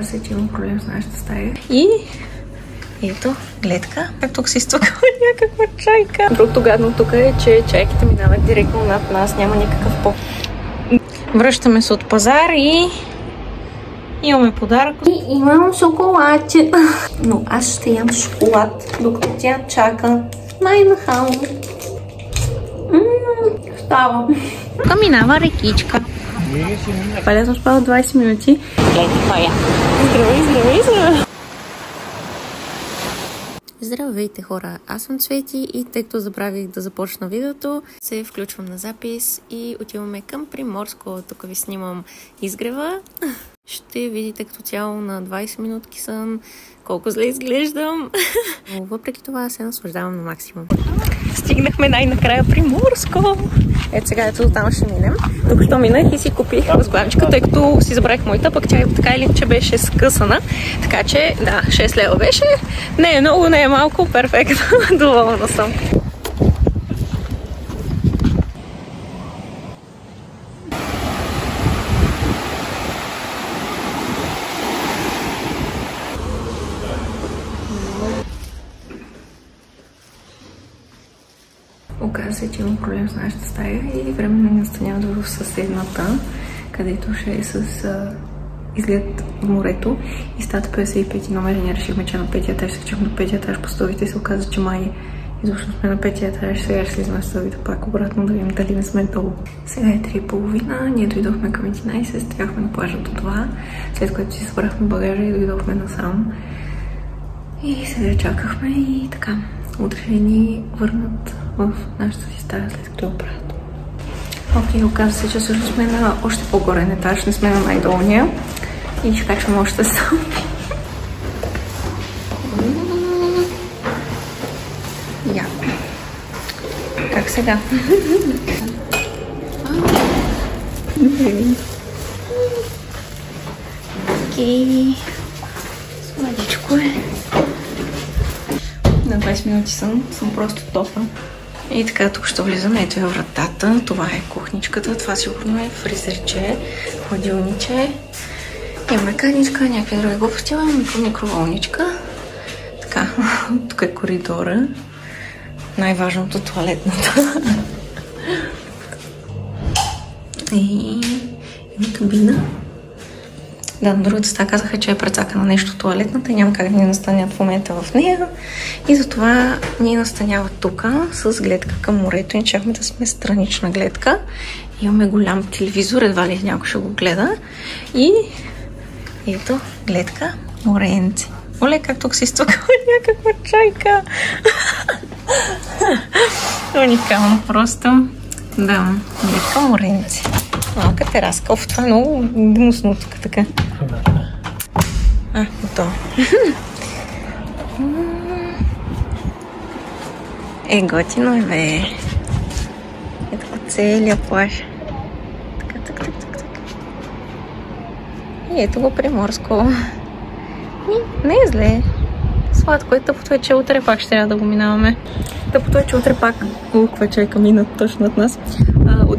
Се, че имам проблем с нашата стая. И ето, гледка. Как тук си стукала някаква чайка. Другото гадно тук е, че чайките минават директно над нас. Няма никакъв по. Връщаме се от пазар и имаме подарък. И имам шоколадче. Но аз ще ям шоколад, докато тя чака най-нахално. Става. Тук минава рекичка. Паля съм спала 20 минути. Гледай, Пая. Здравей. Здравейте, хора! Аз съм Цвети и тъй като забравих да започна видеото, се включвам на запис и отиваме към Приморско. Тук ви снимам изгрева. Ще видите като цяло на 20 минутки сън колко зле изглеждам. Но въпреки това се наслаждавам на максимум. Стигнахме най-накрая Приморско. Ето сега там ще минем. Тук що минах и си купих възглавничка, тъй като си забравих моята, пък тя така или иначе беше скъсана. Така че, да, 6 лева беше. Не е много, не е малко, перфектно. Доволна съм. Оказва се, че имам проблем с нашата стая и временно не настанявам в съседната, където ще е с изглед в морето. И стата 55 номер и ние решихме, че на 5 етаж се качвам на 5 етаж по стълбите и се оказа, че май изобщо сме на 5 етаж. Сега ще слизаме стълбите пак обратно да видим дали не сме долу. Сега е 3:30, ние дойдохме към 11, стояхме на плажа до 2, след което си събрахме багажа и дойдохме насам. И сега чакахме и така. Утре ни върнат в нашата си стая, след като оправят. Окей, оказва се, че също сме на още по-горен етаж, не сме на най-долния. И ще качваме още сам. Я. Как сега? Окей. Сладичко е. На 20 минути съм просто топа. И така, тук ще влизаме. Ето е вратата. Това е кухничката. Това сигурно е фризерче, хладилниче. Имаме каничка, някакви други глупости. Имаме микроволничка. Така, тук е коридора. Най-важното туалетната. И има кабина. Да, на другата стая казаха, че е прецакана нещо туалетната и няма как да ни настанят в момента в нея. И затова ни настаняват тук с гледка към морето. И чакаме да сме странична гледка. Имаме голям телевизор, едва ли някой ще го гледа. И ето гледка моренци. Оле, как тук си стукала някаква чайка. Уникално просто. Да, гледка моренци. Малка тераска. Оф, това е много гнусно тук, така. Готово. Готино е, бе. Ето целият плаж. Така. И ето го Приморско. И не е зле. Сладко е, тъпото е, че утре пак ще трябва да го минаваме. Тъпото е, че утре пак луква чайка минат точно от нас.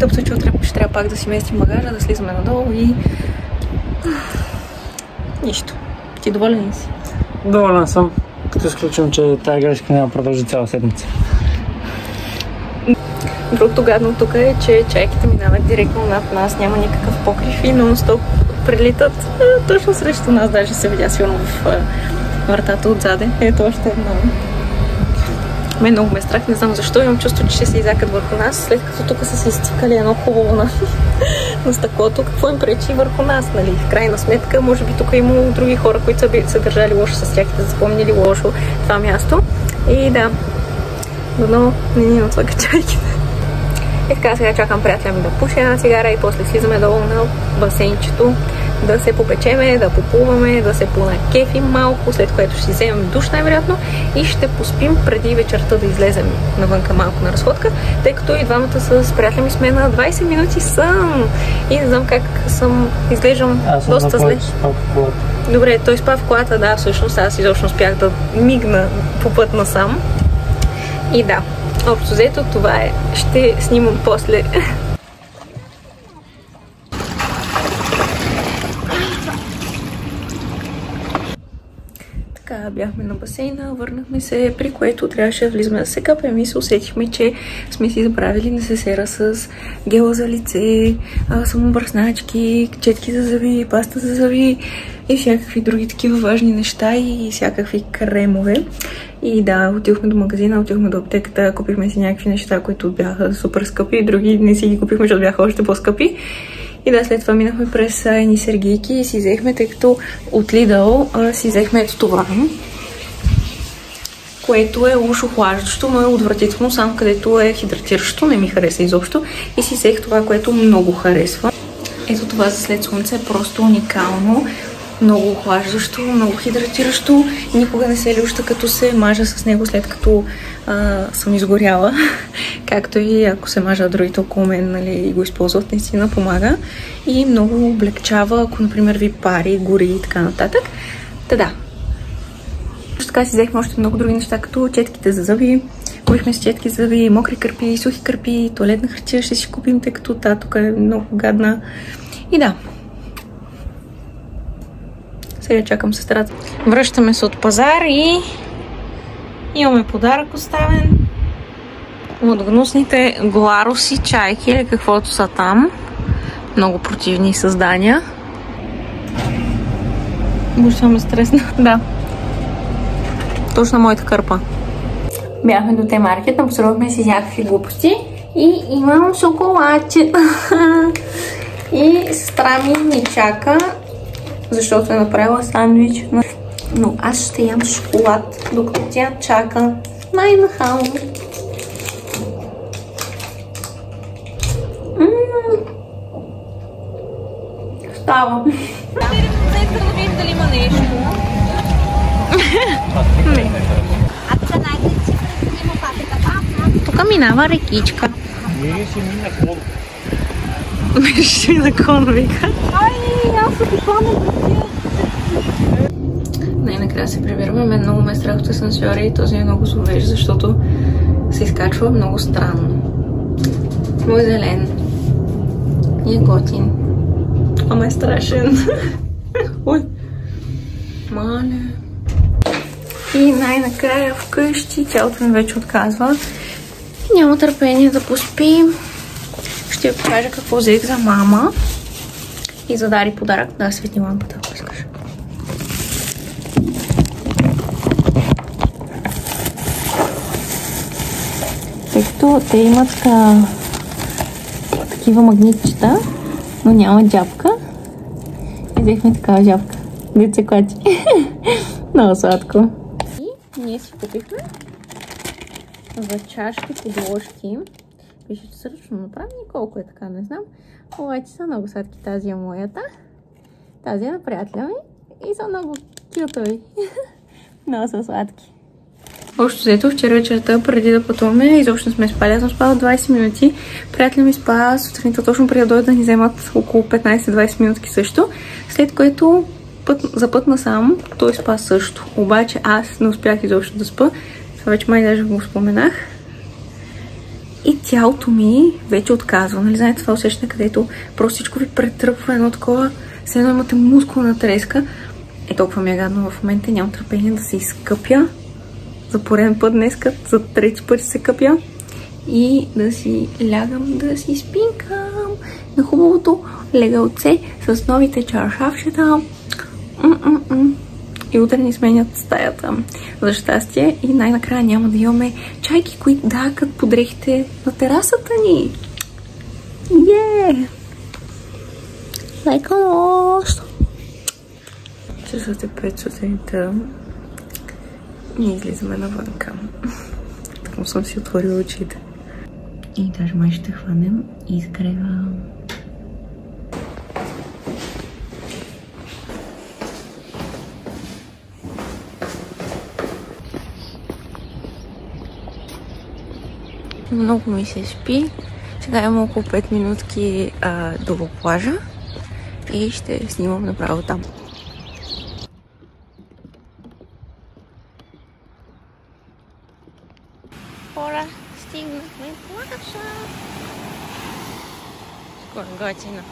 Тъпото е, че утре ще трябва пак да си местим багажа, да слизаме надолу и... Нищо. Ти доволен ли си? Доволен съм. Като изключим, че тази грешка няма продължи цяла седмица. Другото гадно тук е, че чайките минават директно над нас. Няма никакъв покрив и нон-стоп прилитат точно срещу нас. Даже се видя силно в вратата отзаде. Ето още едно. Мен много ме страх, не знам защо. Имам чувство, че ще се изякат върху нас, след като тук са се изтикали едно хубаво на стъклото. Какво им пречи върху нас, нали? В крайна сметка, може би тук има други хора, които са се държали лошо с тях и да запомнили лошо това място. И да, дано не ни отслага чайките. И така, сега чакам приятеля ми да пуши една цигара и после слизаме долу на басейнчето, да се попечеме, да поплуваме, да се понакефим малко, след което ще си вземем душ най-вероятно и ще поспим преди вечерта да излезем навънка малко на разходка, тъй като и двамата с приятеля ми сме на 20 минути сън и не знам как изглеждам доста зле. Добре, той спа в колата, да, всъщност аз изобщо успях да мигна по път насам. И да, общо взето това е. Ще снимам после. така, бяхме на басейна, върнахме се, при което трябваше да влизаме да се капем и се усетихме, че сме си забравили несесера с гела за лице, самобръсначки, четки за зъби, паста за зъби и всякакви други такива важни неща и всякакви кремове. И да, отидохме до магазина, отидохме до аптеката, купихме си някакви неща, които бяха супер скъпи, други не си ги купихме, защото бяха още по-скъпи. И да, след това минахме през едни сергийки и си взехме, тъй като от Lidl си взехме ето това, което е уж охлаждащо, но е отвратително, само където е хидратиращо, не ми хареса изобщо. И си взех това, което много харесва. Ето това за след слънце е просто уникално. Много охлаждащо, много хидратиращо. Никога не се люща, като се мажа с него след като съм изгоряла. Както и ако се мажа другите около мен, нали, и го използват, наистина помага. И много облегчава, ако, например, ви пари, гори и така нататък. Та да. Също така си взехме още много други неща, като четките за зъби. Купихме си четки за зъби, мокри кърпи, сухи кърпи, туалетна хартия ще си купим, тъй като та тук е много гадна. И да. Сега чакам сестрата. Връщаме се от пазар и имаме подарък оставен от гнусните гларуси чайки или каквото са там. Много противни създания. Бушва ме стресна. Да. Точно моята кърпа. Бяхме до Т-маркет, напосредвахме си някакви глупости и имам шоколадче. И сестра ми чака, защото е направила сандвич. Но аз ще ям шоколад, докато тя чака най-нахално. Става. Нека да видим дали има нещо. Не. Тук минава рекичка. Ще на кон, вика. Аз се поконя. Най-накрая се прибираме. Мен много ме страх от асансьора и този е много зловеж, защото се изкачва много странно. Много зелен. И е готин. Ама е страшен. Ой. Мале. И най-накрая вкъщи. Тялото ми вече отказва. Няма търпение да поспим. Ще ви покажа какво взех за мама. И за Дари подарък. Да, светни лампата, ако искаш. Тъй като те имат такива магнитчета, но няма джапка. И взехме такава джапка. Деца клати. Много сладко. И ние си купихме за чашки подложки. Пише, че са ръчно направени. Колко е така, не знам. Обаче са много сладки. Тази е моята. Тази е на приятеля ми. И са много кютови. Много са сладки. Общо взето, вчера вечерта, преди да пътуваме, изобщо не сме спали. Аз съм спала 20 минути. Приятеля ми спа сутринта точно преди да дойдат да ни вземат около 15-20 минутки също. След което за път насам той спа също. Обаче аз не успях изобщо да спа. Това вече май даже го споменах. И тялото ми вече отказва. Нали знаете това усещане, където просто всичко ви претръпва едно такова, все едно имате мускулна треска. Е, толкова ми е гадно в момента. Нямам търпение да се изкъпя. За пореден път днеска, за трети път се къпя. И да си лягам, да си спинкам на хубавото легалце с новите чаршафчета. И утре ни сменят стаята. За щастие. И най-накрая няма да имаме чайки, които дахат по дрехите на терасата ни. Лека нощ! Часът е 5 сутринта. Ние излизаме навънка. Така съм си отворила очите. И даже май ще хванем изгрева. Много ми се спи. Сега имам около 5 минутки до плажа и ще снимам направо там. Хора, стигнахме плажа. Скоро готино.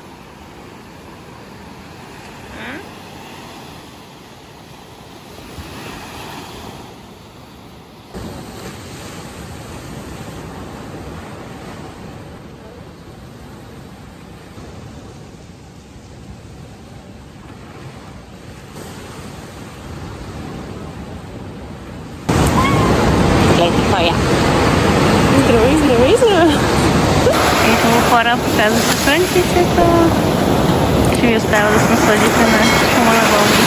Здравей, здравей, здравей! Ето му хора, показвате слънчицето. Ще ви оставя да се насладите на шума на вълни.